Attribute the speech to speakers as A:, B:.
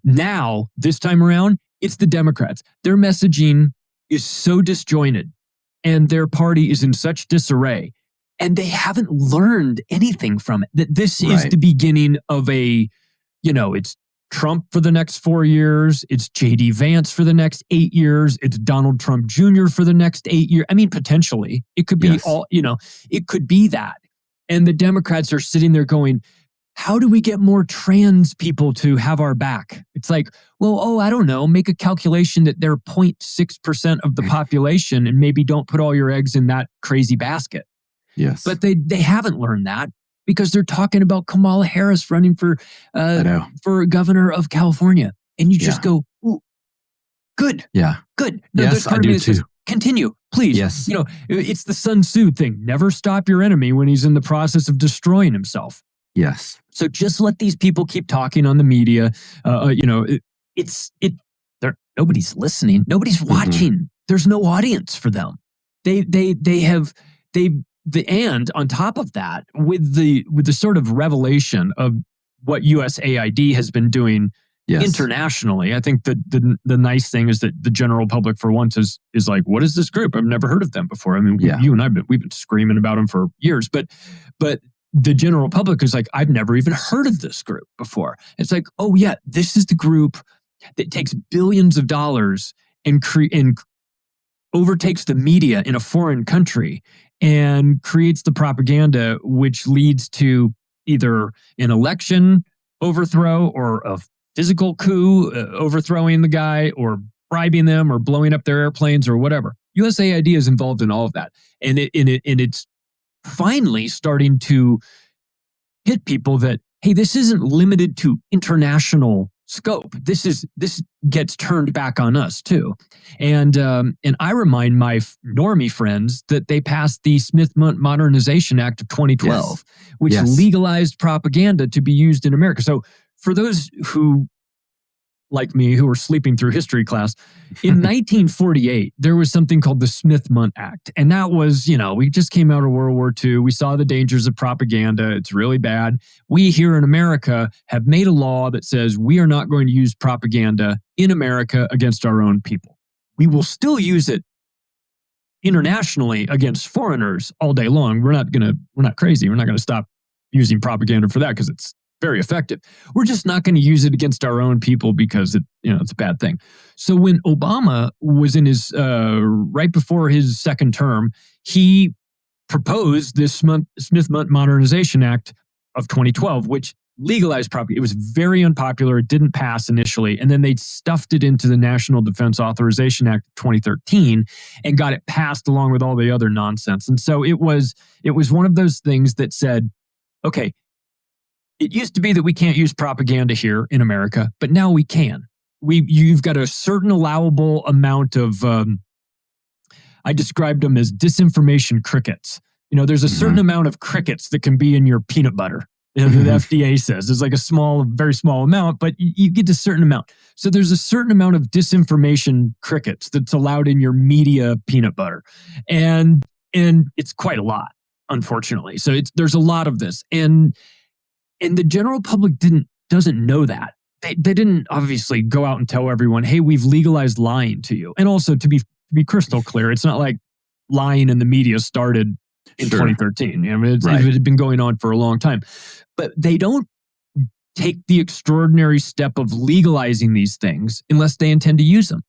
A: Now, this time around, it's the Democrats. Their messaging is so disjointed and their party is in such disarray, and they haven't learned anything from it. That this is the beginning of it's Trump for the next 4 years. It's J.D. Vance for the next 8 years. It's Donald Trump Jr. for the next 8 years. I mean, potentially, it could be it could be that. And the Democrats are sitting there going, how do we get more trans people to have our back? It's like, well, I don't know. Make a calculation that they're 0.6% of the population and maybe don't put all your eggs in that crazy basket.
B: Yes.
A: But they haven't learned that because they're talking about Kamala Harris running for governor of California. And you just go, ooh, good.
B: Yeah.
A: Good. No,
B: yes, I do too.
A: Continue, please.
B: Yes.
A: It's the Sun Tzu thing. Never stop your enemy when he's in the process of destroying himself.
B: Yes.
A: So just let these people keep talking on the media. Nobody's listening. Nobody's watching. There's no audience for them. And on top of that, with the sort of revelation of what USAID has been doing internationally, I think the nice thing is that the general public for once is like, what is this group? I've never heard of them before. I mean, you and we've been screaming about them for years, but the general public is like, I've never even heard of this group before. It's like, oh yeah, this is the group that takes billions of dollars and overtakes the media in a foreign country and creates the propaganda, which leads to either an election overthrow or a physical coup, overthrowing the guy or bribing them or blowing up their airplanes or whatever. USAID is involved in all of that. And it's finally starting to hit people that, hey, this isn't limited to international scope. This gets turned back on us too. And I remind my normie friends that they passed the Smith Modernization Act of 2012, which legalized propaganda to be used in America. So for those who, like me, who were sleeping through history class, in 1948, there was something called the Smith-Mundt Act. And that was, we just came out of World War II. We saw the dangers of propaganda. It's really bad. We here in America have made a law that says we are not going to use propaganda in America against our own people. We will still use it internationally against foreigners all day long. We're not crazy. We're not going to stop using propaganda for that because it's very effective. We're just not going to use it against our own people because it's a bad thing. So when Obama was in his right before his second term, he proposed this Smith-Mundt Modernization Act of 2012, which legalized propaganda. It was very unpopular. It didn't pass initially, and then they stuffed it into the National Defense Authorization Act of 2013 and got it passed along with all the other nonsense. And so it was one of those things that said, okay, it used to be that we can't use propaganda here in America, but now we can. You've got a certain allowable amount of, I described them as disinformation crickets. There's a certain amount of crickets that can be in your peanut butter. The FDA says it's like a very small amount, but you get a certain amount. So there's a certain amount of disinformation crickets that's allowed in your media peanut butter. And it's quite a lot, unfortunately. So there's a lot of this. And the general public doesn't know that. They didn't obviously go out and tell everyone, hey, we've legalized lying to you. And also to be crystal clear, it's not like lying in the media started in 2013. It had been going on for a long time. But they don't take the extraordinary step of legalizing these things unless they intend to use them.